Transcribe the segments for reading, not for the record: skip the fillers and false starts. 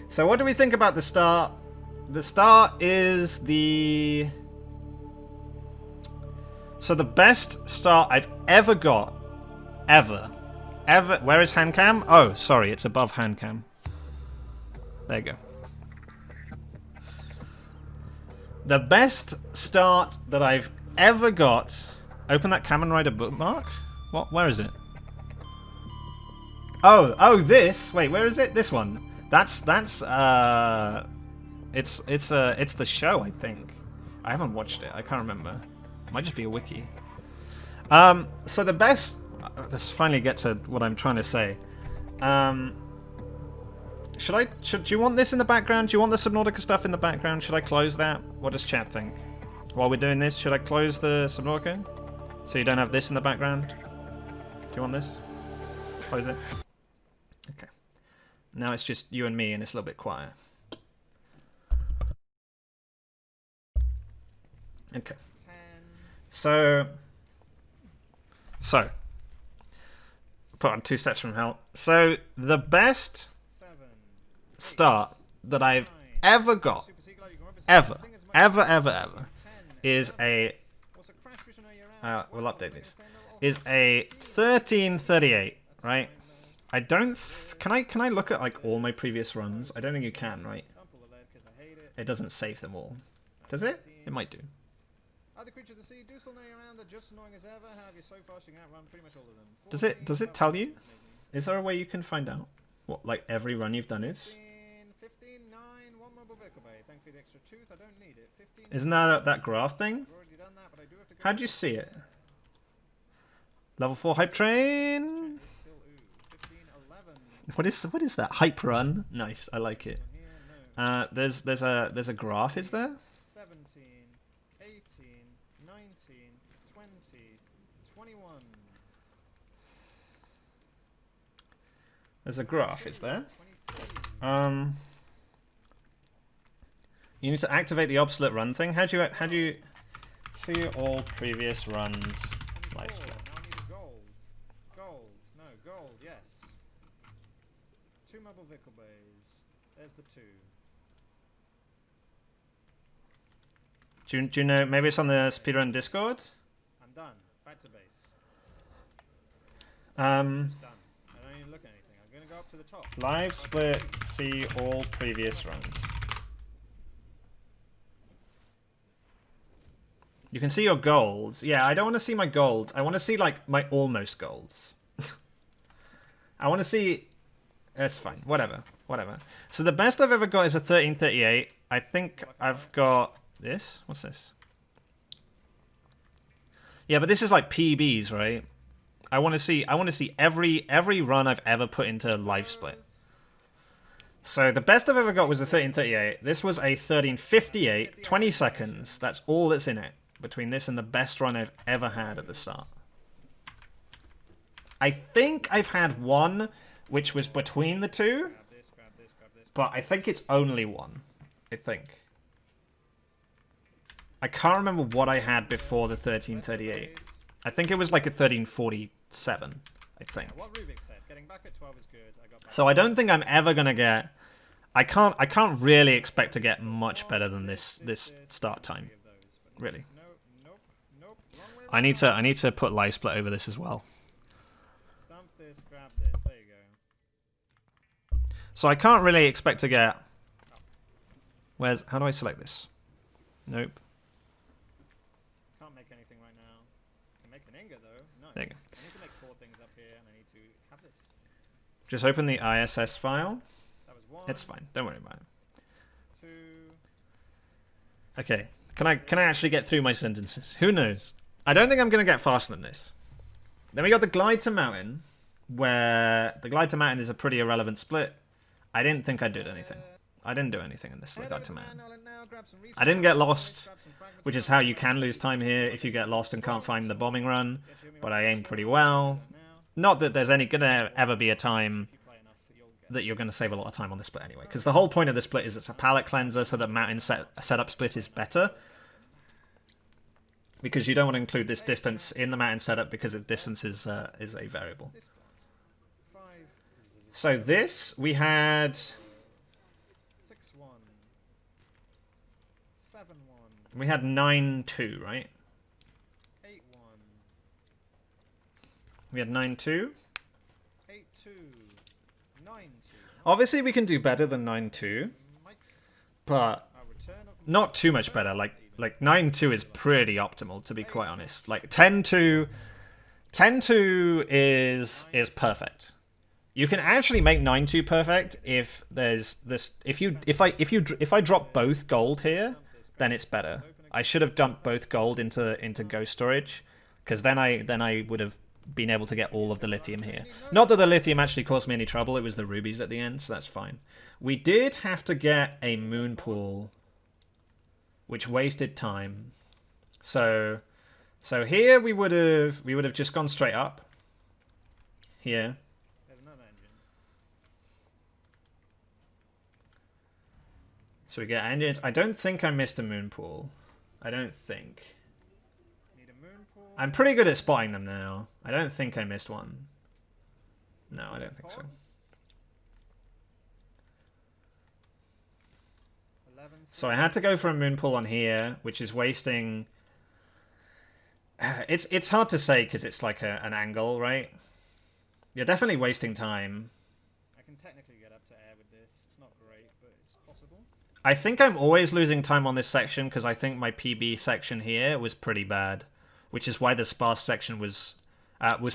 So what do we think about the start? The start is the... So the best start I've ever got. Ever. Where is hand cam? Oh, sorry, it's above hand cam. There you go. The best start that I've ever got. Open that Kamen Rider bookmark? What? Where is it? Oh, this. Wait, where is it? This one. It's the show, I think. I haven't watched it. I can't remember. It might just be a wiki. So the best. Let's finally get to what I'm trying to say. Do you want this in the background? Do you want the Subnautica stuff in the background? Should I close that? What does chat think? While we're doing this, should I close the Subnautica? So you don't have this in the background? Do you want this? Close it. Okay. Now it's just you and me and it's a little bit quiet. Okay. So put on 2 steps from hell. So the best start that I've ever got, ever, is a we'll update this. Is a 1338, right? I don't. Can I look at like all my previous runs? I don't think you can, right? It doesn't save them all, does it? It might do. Other creatures of the sea do still know you around. They're just annoying as ever. However, you're so fast you can outrun pretty much all of them. Does it tell you? Is there a way you can find out what like every run you've done is? 15, 9, 1 mobile vehicle bay. Thanks for the extra tooth. I don't need it. 15. Isn't that graph thing? How'd you see it? Level 4 hype train. What is that? Hype run. Nice. I like it. There's a graph. Is there? 17, 18, 19, 20, 21. There's a graph. Is there? You need to activate the obsolete run thing. How do you see all previous runs live split? Gold, yes. 2 mobile vehicle bays. There's the 2. Do you know? Maybe it's on the speedrun Discord. I'm done. Back to base. Done. I don't even look at anything. I'm gonna go up to the top. Live split. See all previous runs. You can see your golds. Yeah, I don't want to see my golds. I want to see like my almost golds. I want to see. That's fine. Whatever. So the best I've ever got is a 1338. I think I've got this. What's this? Yeah, but this is like PBs, right? I want to see every run I've ever put into live split. So the best I've ever got was a 1338. This was a 1358. 20 seconds. That's all that's in it. Between this and the best run I've ever had at the start. I think I've had one which was between the two, but I think it's only one. I think. I can't remember what I had before the 1338. I think it was like a 1347, I think. So I don't think I'm ever going to get... I can't really expect to get much better than this start time. Really. I need to put live split over this as well. So I can't really expect to get... How do I select this? Nope. Can't make anything right now. Can make an Inga though. Nice. There you go. I need to make 4 things up here and I need to have this. Just open the ISS file. That was 1. It's fine. Don't worry about it. 2. Okay. Can I actually get through my sentences? Who knows? I don't think I'm going to get faster than this. Then we got the glide to mountain, where the glide to mountain is a pretty irrelevant split. I didn't think I did anything. I didn't do anything in this glide to mountain. I didn't get lost, which is how you can lose time here if you get lost and can't find the bombing run, but I aimed pretty well. Not that there's going to ever be a time that you're going to save a lot of time on this split anyway, because the whole point of this split is it's a palette cleanser so that mountain setup split is better. Because you don't want to include this distance in the mountain setup because the distance is a variable. So this, we had We had 9-2, right? 8-1. We had 9-2. 8-2. 9-2. Obviously, we can do better than 9-2, but not too much better. Like 9-2 is pretty optimal, to be quite honest. Like 10-2 is perfect. You can actually make 9-2 perfect if there's this. If I drop both gold here, then it's better. I should have dumped both gold into ghost storage, because then I would have been able to get all of the lithium here. Not that the lithium actually caused me any trouble. It was the rubies at the end, so that's fine. We did have to get a moon pool, which wasted time. So here we would have just gone straight up. Here. So we get engines. I don't think I missed a moon pool. I don't think. Need a moon pool. I'm pretty good at spotting them now. I don't think I missed one. No, I don't think so. So I had to go for a moon pool on here, which is wasting. It's hard to say because it's like an angle, right? You're definitely wasting time. I can technically get up to air with this. It's not great, but it's possible. I think I'm always losing time on this section because I think my PB section here was pretty bad, which is why the sparse section was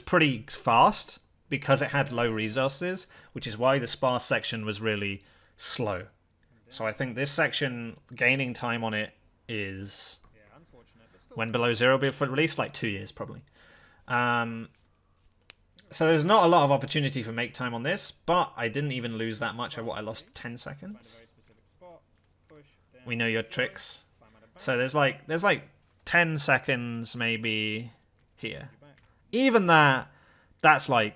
pretty fast because it had low resources, which is why the sparse section was really slow. So I think this section, gaining time on it is, when below 0, be for at least like 2 years probably. So there's not a lot of opportunity for make time on this, but I didn't even lose that much. I lost 10 seconds. We know your tricks. So there's like 10 seconds maybe here. Even that's an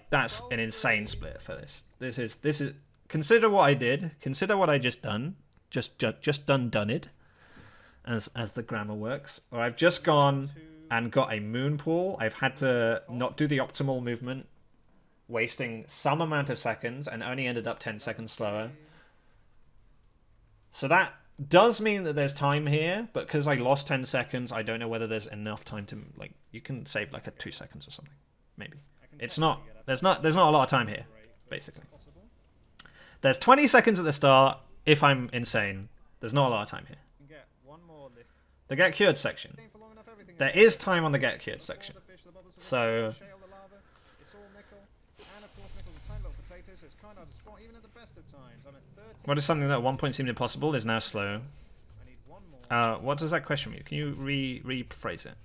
insane split for this. This is consider what I did. Consider what I just done. Just done it, as the grammar works. Or I've just gone and got a moon pool. I've had to not do the optimal movement, wasting some amount of seconds, and only ended up 10 seconds slower. So that does mean that there's time here, but because I lost 10 seconds, I don't know whether there's enough time to, like, you can save like a 2 seconds or something. Maybe. It's not, there's not a lot of time here, basically. There's 20 seconds at the start. If I'm insane, there's not a lot of time here. The get cured section. There is time on the get cured section. So what is something that at one point seemed impossible is now slow. What does that question mean? Can you rephrase it?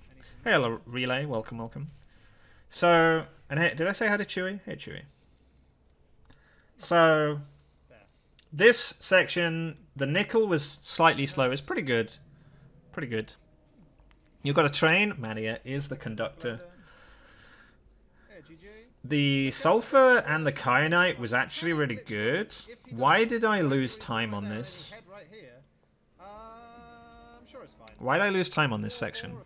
Hey, hello, Relay. Welcome. So, and hey, did I say hi to Chewy? Hey, Chewy. So this section, the nickel was slightly slow. It's pretty good. You've got a train. Mania is the conductor. The sulfur and the kyanite was actually really good. Why did I lose time on this? Why did I lose time on this section?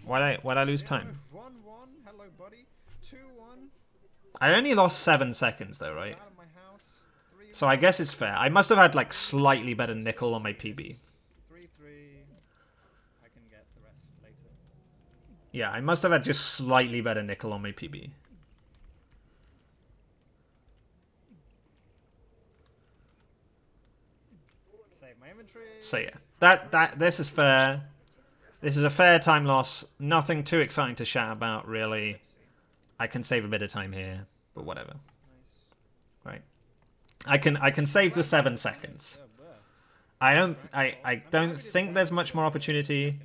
Why'd I lose time? I only lost 7 seconds though, right? So I guess it's fair. I must have had like slightly better nickel on my PB. Yeah, I must have had just slightly better nickel on my PB. So yeah, this is fair. This is a fair time loss. Nothing too exciting to shout about, really. I can save a bit of time here, but whatever. Right. I can save the 7 seconds. I don't think there's much more opportunity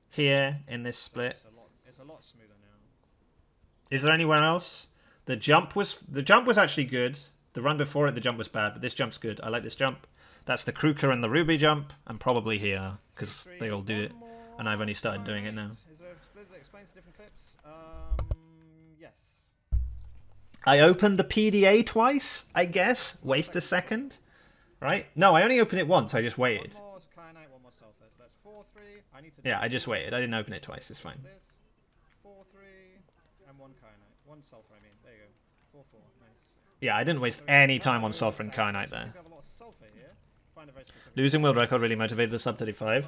here in this split. Is there anywhere else? The jump was actually good. The run before it, the jump was bad, but this jump's good. I like this jump. That's the Kruker and the Ruby jump, and probably here because they all do it, and I've only started doing it now. Is there a split that explains the different clips? Yes. I opened the PDA twice, I guess. Waste a second, right? No, I only opened it once. I just waited. Yeah, I just waited. I didn't open it twice. It's fine. 4-3 and 1 kyanite. 1 sulfur, I mean. There you go. 4-4. Nice. Yeah, I didn't waste any time on sulfur and kyanite there. find a very specific. Losing world record really motivated the sub 35.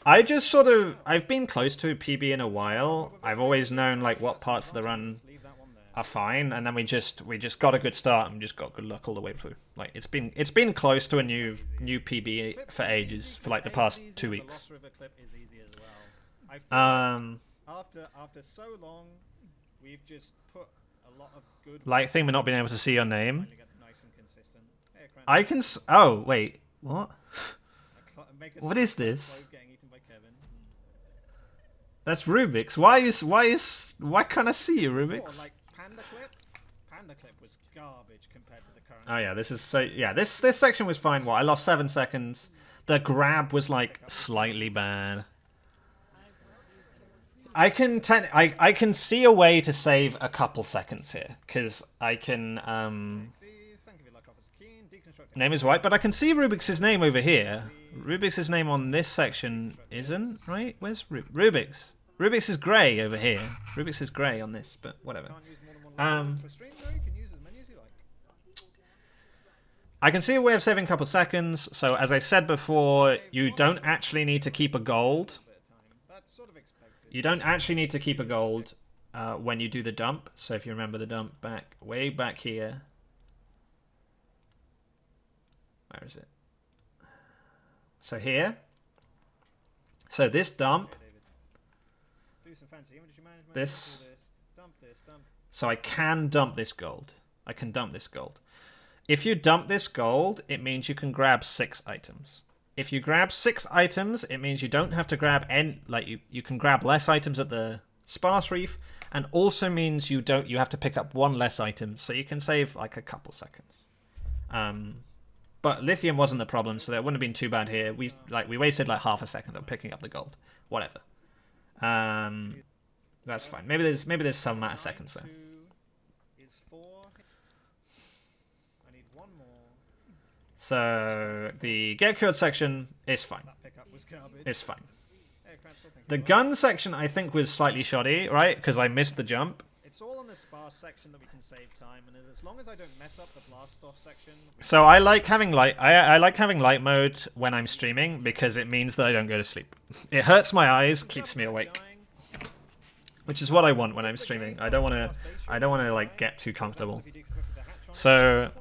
I just sort of, I've been close to a PB in a while. I've always known like what parts of the run Leave that one there. are fine, and then we just got a good start and just got good luck all the way through. Like it's been close to a new PB for ages, for like the past 2 weeks. The Lost River clip is easy as well. I feel after so long, we've just put a lot of good. Like thing, we're not being able to see your name. Finally get nice and consistent. Hey, Cran- I can. Oh wait, what? make a What is snap this? clove getting eaten by Kevin. That's Rubik's. Why can't I see you, Before, Rubik's? like Panda Clip was garbage compared to the current. Oh yeah, this is so. Yeah, this section was fine. What I lost 7 seconds. The grab was like slightly bad. I can see a way to save a couple seconds here because I can Thank you, luck officer Keen. Deconstruct. name is white, but I can see Rubik's name over here. Rubik's name on this section isn't right. Where's Rubik's? Rubik's is grey over here. Rubik's is grey on this, but whatever. Can't use more than one line per stream. No, you can use as many as you like. I can see a way of saving a couple seconds. So as I said before, you don't actually need to keep a gold. Bit of time. That's sort of expected. You don't actually need to keep a gold when you do the dump. So if you remember the dump way back here. Where is it? So here. So this dump. Do some fancy inventory management. This. Do this. Dump this. Dump. So I can dump this gold. I can dump this gold. If you dump this gold, it means you can grab 6 items. If you grab 6 items, it means you don't have to grab any, like you can grab less items at the Sparse reef, and also means you have to pick up 1 less item, so you can save like a couple seconds. But lithium wasn't the problem, so that wouldn't have been too bad here. We wasted like half a second on picking up the gold. Whatever. That's fine. Maybe there's some amount of seconds there. 2 is 4. I need 1 more. So the get cured section is fine. That pickup was garbage. It's fine. Hey, Cran, still thinking The about it. gun section I think was slightly shoddy, right? Because I missed the jump. It's all on the sparse section that we can save time, and as long as I don't mess up the blast off section. So I like having light. I like having light mode when I'm streaming because it means that I don't go to sleep. It hurts my eyes, keeps me awake, which is what I want when I'm streaming. I don't want to like get too comfortable. So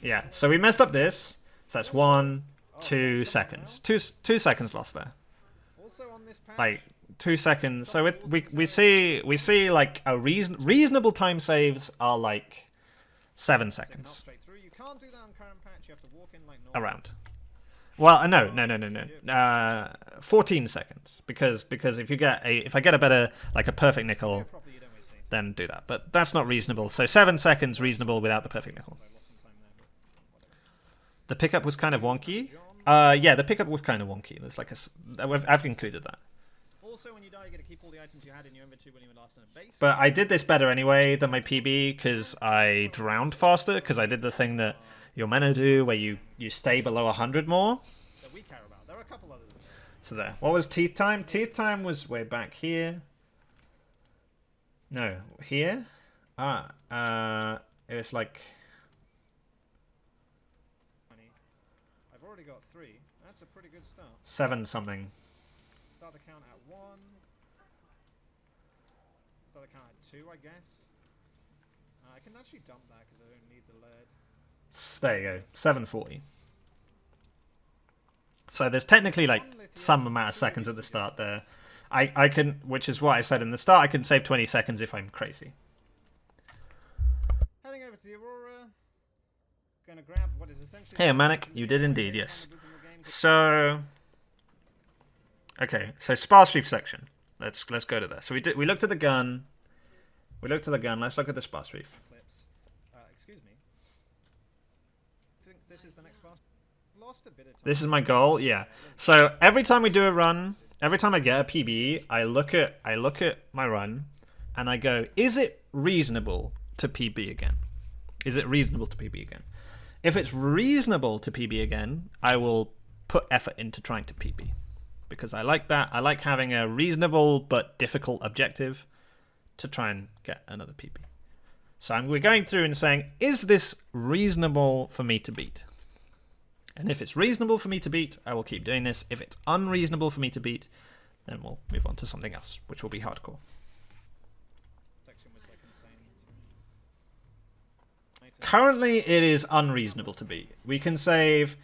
yeah, so we messed up this. So that's 1, 2 seconds. 2 seconds lost there. Also on this patch, Like 2 seconds. So we see like a reasonable time saves are like 7 not seconds straight through. You can't do that on current patch. You have to walk in like normal. around. Well, no. 14 seconds because if I get a better like a perfect nickel, Properly, you don't waste any time. then do that. But that's not reasonable. So 7 seconds reasonable without the perfect nickel. I lost some time there. The pickup was kind of wonky. Yeah, the pickup was kind of wonky. There's like I've included that. Also, when you die, you get to keep all the items you had in your inventory when you were last on a base. But I did this better anyway than my PB because I drowned faster because I did the thing that you're meant to do where you stay below 100 more. that we care about. There are a couple others. So there. What was teeth time? Teeth time was way back here. No, here? It was like... I've already got 3. That's a pretty good start. 7 something. Start the count at 1. Start the count at 2, I guess. I can actually dump that because I don't need the lead. There you go. 740. So there's technically like some amount of seconds at the start there. I can, which is what I said in the start, I can save 20 seconds if I'm crazy. Heading over to the Aurora. Gonna grab what is essentially. Hey, Manic, you did indeed, yes. So, okay, so Sparse Reef section. Let's go to there. So we looked at the gun. We looked at the gun. Let's look at the Sparse Reef. Clips. Excuse me. I think this is the next fast. Lost a bit of time. This is my goal. Yeah. So every time we do a run, every time I get a PB, I look at my run, and I go, is it reasonable to PB again? Is it reasonable to PB again? If it's reasonable to PB again, I will put effort into trying to PB. Because I like that. I like having a reasonable but difficult objective to try and get another PB. So we're going through and saying, is this reasonable for me to beat? And if it's reasonable for me to beat, I will keep doing this. If it's unreasonable for me to beat, then we'll move on to something else, which will be hardcore. Currently, it is unreasonable to beat. We can save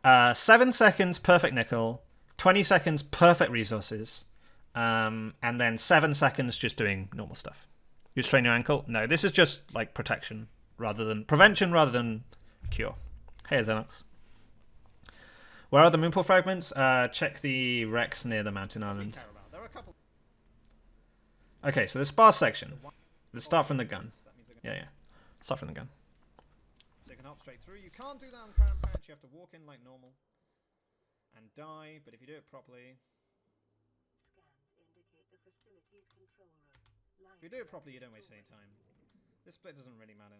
7 seconds perfect nickel, 20 seconds perfect resources, and then 7 seconds just doing normal stuff. You strain your ankle? No, this is just like protection rather than prevention rather than cure. Hey, Xenox. Where are the moonpool fragments? Check the wrecks near the mountain island. Okay, so the Sparse section. Let's start from the gun. Yeah. Start from the gun. So you can hop straight through. You can't do that on Crown Patch. You have to walk in like normal and die. But if you do it properly, if you do it properly, you don't waste any time. This split doesn't really matter.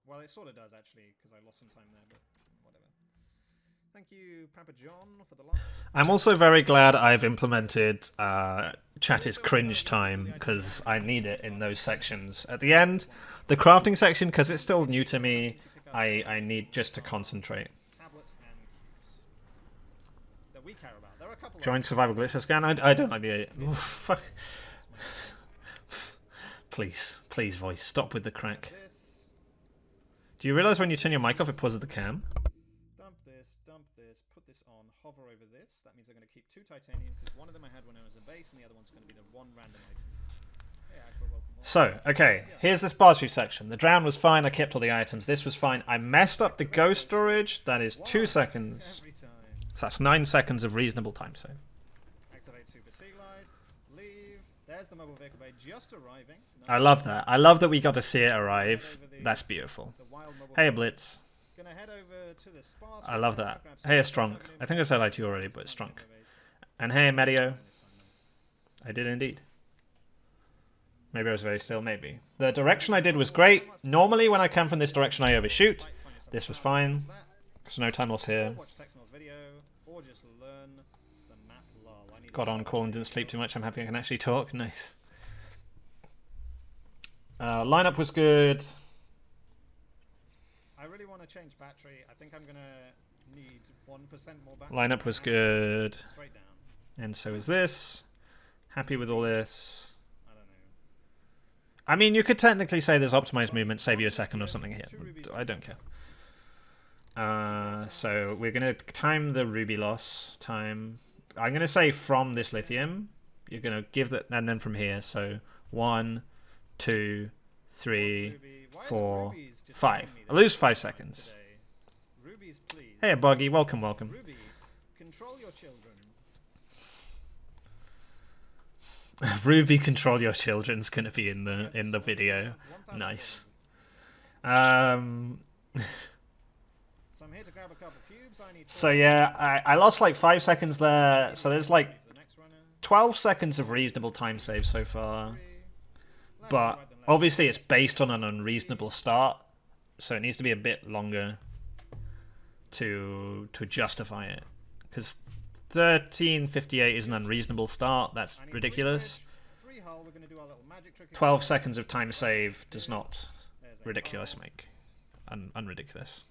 Well, it sort of does actually, because I lost some time there, but whatever. Thank you, Papa John, for the last. I'm also very glad I've implemented chat is cringe time, because I need it in those sections. At the end, the crafting section, because it's still new to me, I need just to concentrate. Join survival glitch scan. I don't like the. Oh, fuck. Please, voice, stop with the crack. Do you realize when you turn your mic off, it pauses the cam? Dump this, put this on, hover over this. That means I'm going to keep 2 titanium, because one of them I had when I was a base, and the other one's going to be the one random item. Hey, Aqua, welcome. So, okay, here's the Sparse reef section. The drown was fine, I kept all the items. This was fine. I messed up the ghost storage. That is 2 seconds. So that's 9 seconds of reasonable time save. Activate Super Seaglide. Leave. There's the mobile vehicle bay just arriving. I love that. I love that we got to see it arrive. That's beautiful. Hey, Blitz. Head over to the Sparse. I love that. Hey, Strunk. I think I said hi to you already, but Strunk. And hey, Medio. I did indeed. Maybe I was very still, maybe. The direction I did was great. Normally, when I come from this direction, I overshoot. This was fine. So no time loss here. Got on call and didn't sleep too much. I'm happy I can actually talk. Nice. Lineup was good. I really want to change battery. I think I'm going to need 1% more battery. Lineup was good. Straight down. And so is this. Happy with all this. I don't know. I mean, you could technically say there's optimized movement, save you a second or something here. I don't care. So we're going to time the ruby loss time. I'm going to say from this lithium, you're going to give that, and then from here. So 1, 2, 3, 4, 5. I lose 5 seconds. Hey, Buggy, welcome. Ruby, control your children. Ruby, control your children's going to be in the video. Nice. So yeah, I lost like 5 seconds there. So there's like 12 seconds of reasonable time save so far. But obviously it's based on an unreasonable start. So it needs to be a bit longer to justify it. Because 13:58 is an unreasonable start. That's ridiculous. 12 seconds of time save does not ridiculous make. Unridiculous.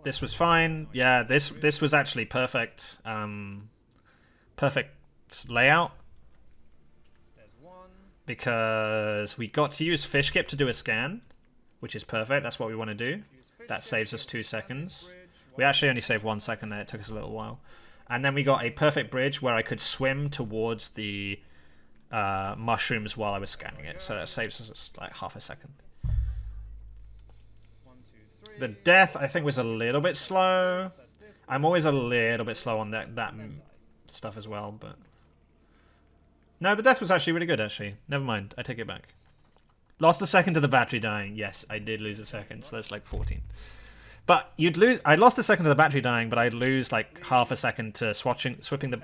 This was fine. Yeah, this was actually perfect. Perfect layout. Because we got to use Fishkip to do a scan, which is perfect. That's what we want to do. That saves us 2 seconds. We actually only saved 1 second there. It took us a little while. And then we got a perfect bridge where I could swim towards the mushrooms while I was scanning it. So that saves us like half a second. The death, I think, was a little bit slow. I'm always a little bit slow on that stuff as well, but... No, the death was actually really good, actually. Never mind, I take it back. Lost a second to the battery dying. Yes, I did lose a second, so that's like 14. But you'd lose... I lost a second to the battery dying, but I'd lose like half a second to swapping the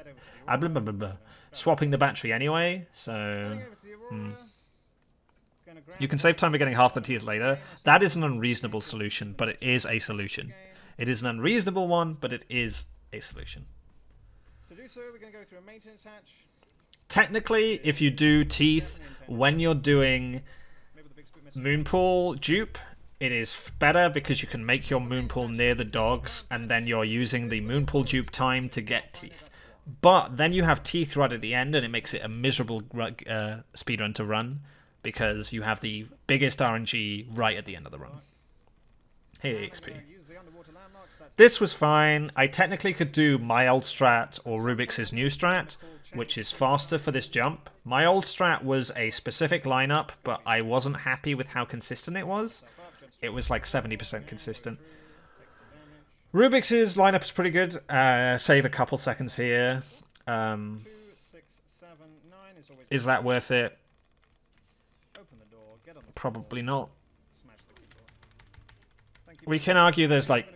battery anyway, so... You can save time by getting half the tears later. That is an unreasonable solution, but it is a solution. It is an unreasonable one, but it is a solution. To do so, we're going to go through a maintenance hatch. Technically, if you do teeth when you're doing Moonpool dupe, it is better because you can make your moon pool near the dogs, and then you're using the moon pool dupe time to get teeth. But then you have teeth right at the end, and it makes it a miserable speedrun to run because you have the biggest RNG right at the end of the run. Hey, XP. This was fine. I technically could do my old strat or Rubik's new strat, which is faster for this jump. My old strat was a specific lineup, but I wasn't happy with how consistent it was. It was like 70% consistent. Rubik's lineup is pretty good. Save a couple seconds here. Is that worth it? Probably not. We can argue there's like,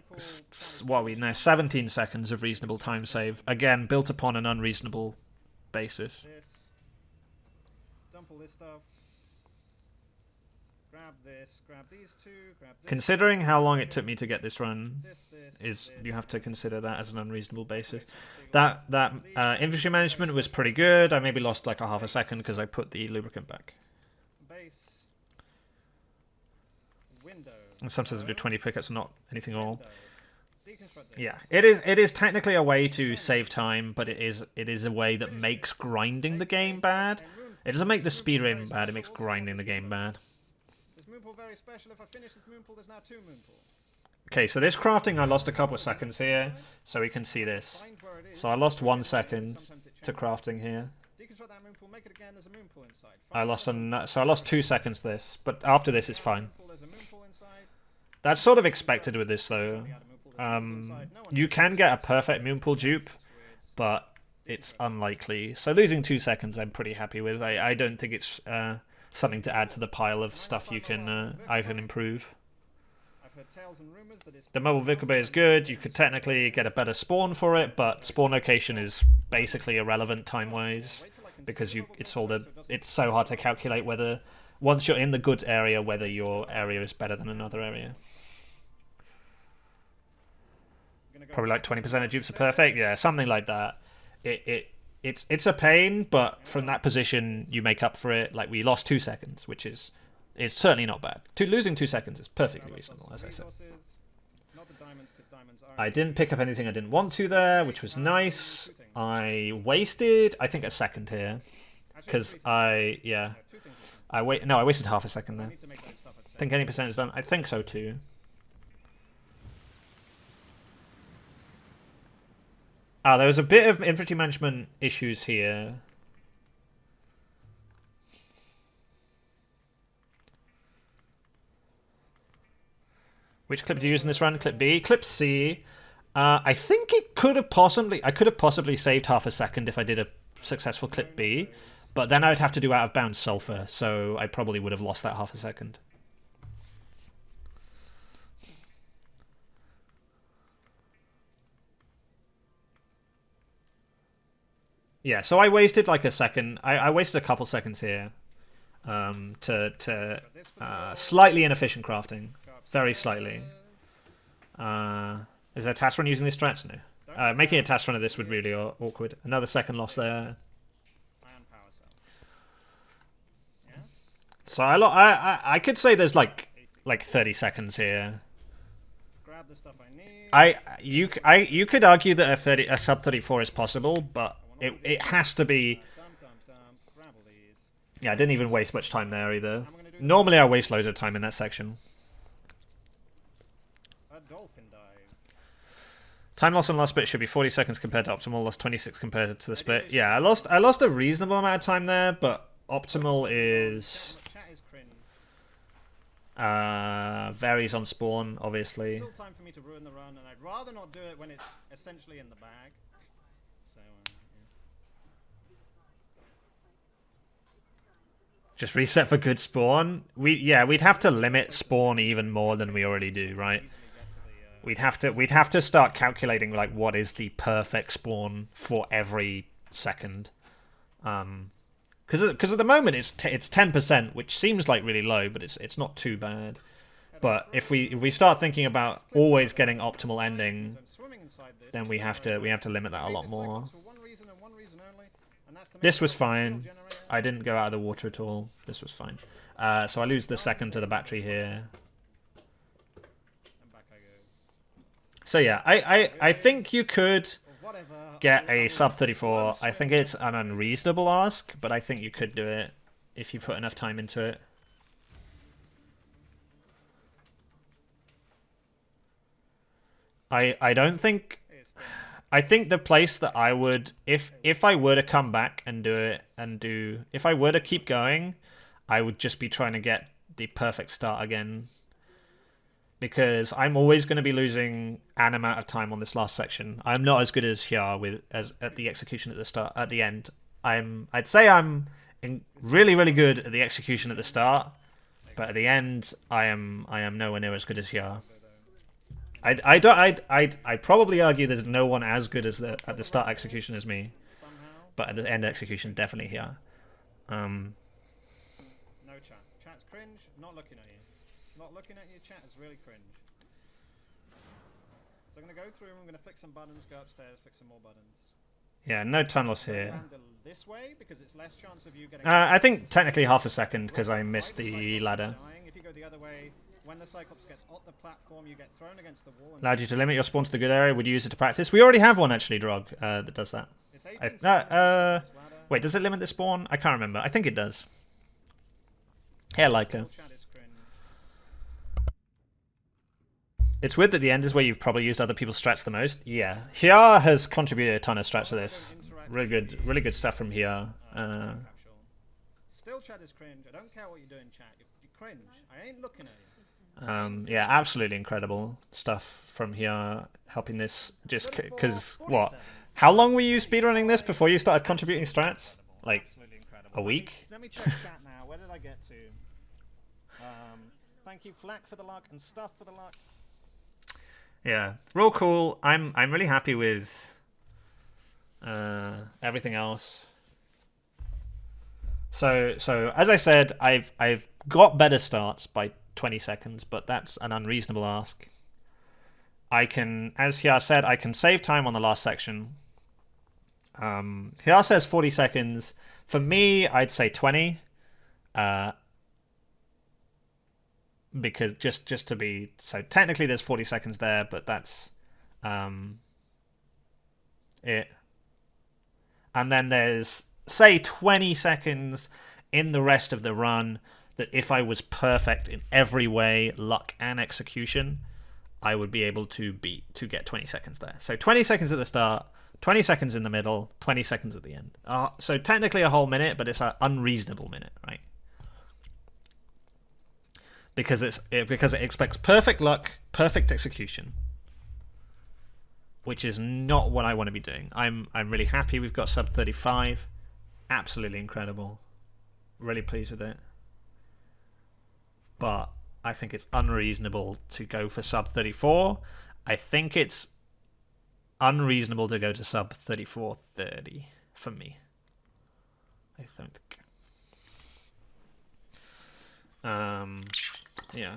what we know, 17 seconds of reasonable time save. Again, built upon an unreasonable basis. Dump all this stuff. Grab this, grab these two, grab this. Considering how long it took me to get this run, you have to consider that as an unreasonable basis. That infantry management was pretty good. I maybe lost like a half a second because I put the lubricant back. Base. Window. And sometimes I do 20 pickups, not anything at all. Yeah, it is technically a way to save time, but it is a way that makes grinding the game bad. It doesn't make the speedrun bad, it makes grinding the game bad. This moon pool very special. If I finish this moon pool, there's now 2 moon pools. Okay, so this crafting I lost a couple of seconds here, so we can see this. So I lost 1 second to crafting here. Deconstruct that moon pool, make it again, there's a moon pool inside. I lost 2 seconds this, but after this it's fine. That's sort of expected with this though. You can get a perfect moon pool dupe, but it's unlikely. So losing 2 seconds I'm pretty happy with. I don't think it's something to add to the pile of stuff I can improve. The mobile vehicle bay is good. You could technically get a better spawn for it, but spawn location is basically irrelevant time-wise because it's so hard to calculate whether once you're in the goods area whether your area is better than another area. Probably like 20% of dupes are perfect. Yeah, something like that. It's a pain, but from that position you make up for it. Like we lost 2 seconds, which is certainly not bad. Losing 2 seconds is perfectly reasonable, as I said. I didn't pick up anything I didn't want to there, which was nice. I wasted, I think, a second here because I wasted half a second there. I think any percent is done. I think so too. There was a bit of infantry management issues here. Which clip do you use in this run? Clip B? Clip C. I think I could have possibly saved half a second if I did a successful clip B, but then I would have to do out of bounds sulfur, so I probably would have lost that half a second. Yeah, so I wasted like a second. I wasted a couple seconds here to slightly inefficient crafting. Very slightly. Is there a task run using these strats? No. Making a task run of this would be really awkward. Another second loss there. So I could say there's like 30 seconds here. Grab the stuff I need. You could argue that a sub 34 is possible, but it has to be. Yeah, I didn't even waste much time there either. Normally I waste loads of time in that section. Time loss on last bit should be 40 seconds compared to optimal. Lost 26 compared to the split. Yeah, I lost a reasonable amount of time there, but optimal is varies on spawn, obviously. Still time for me to ruin the run, and I'd rather not do it when it's essentially in the bag. So, yeah. Just reset for good spawn. We'd have to limit spawn even more than we already do, right? We'd have to start calculating like what is the perfect spawn for every second, because at the moment it's 10%, which seems like really low, but it's not too bad. But if we start thinking about always getting optimal ending, then we have to limit that a lot more. This was fine. I didn't go out of the water at all. This was fine. So I lose the second to the battery here. So yeah, I think you could get a sub 34. I think it's an unreasonable ask, but I think you could do it if you put enough time into it. I don't think... I think the place that I would... If I were to come back and do it and do... If I were to keep going, I would just be trying to get the perfect start again. Because I'm always going to be losing an amount of time on this last section. I'm not as good as here as at the execution at the start. At the end, I'd say I'm really good at the execution at the start, but at the end, I am nowhere near as good as here. I'd probably argue there's no one as good as at the start execution as me, but at the end execution, definitely here. No chat. Chat's cringe. Not looking at you. Not looking at you. Chat is really cringe. So I'm gonna go through and I'm gonna fix some buttons, go upstairs, fix some more buttons. Yeah, no tunnels here. This way because it's less chance of you getting. I think technically half a second because I missed the ladder. If you go the other way, when the Cyclops gets on the platform, you get thrown against the wall. Allowed you to limit your spawn to the good area. Would you use it to practice? We already have one actually, Drog, that does that. Wait, does it limit the spawn? I can't remember. I think it does. Yeah, Leica. It's weird that the end is where you've probably used other people's strats the most. Yeah, Here has contributed a ton of strats to this. Really good stuff from here. Still, chat is cringe. I don't care what you're doing, chat. You cringe. I ain't looking at you. Yeah, absolutely incredible stuff from here, helping this. Just because what? How long were you speedrunning this before you started contributing strats? Like a week? Let me check chat now. Where did I get to? Thank you, Flack, for the luck and Stuff for the luck. Yeah, real cool. I'm really happy with everything else. So as I said, I've got better starts by 20 seconds, but that's an unreasonable ask. I can, as Hia said, I can save time on the last section. Hia says 40 seconds. For me, I'd say 20. Because just to be... So technically there's 40 seconds there, but that's it. And then there's, say, 20 seconds in the rest of the run that if I was perfect in every way, luck and execution, I would be able to get 20 seconds there. So 20 seconds at the start, 20 seconds in the middle, 20 seconds at the end. So technically a whole minute, but it's an unreasonable minute, right? Because it expects perfect luck, perfect execution, which is not what I want to be doing. I'm really happy we've got sub 35. Absolutely incredible. Really pleased with it. But I think it's unreasonable to go for sub 34. I think it's unreasonable to go to sub 34.30 for me. I think. Yeah.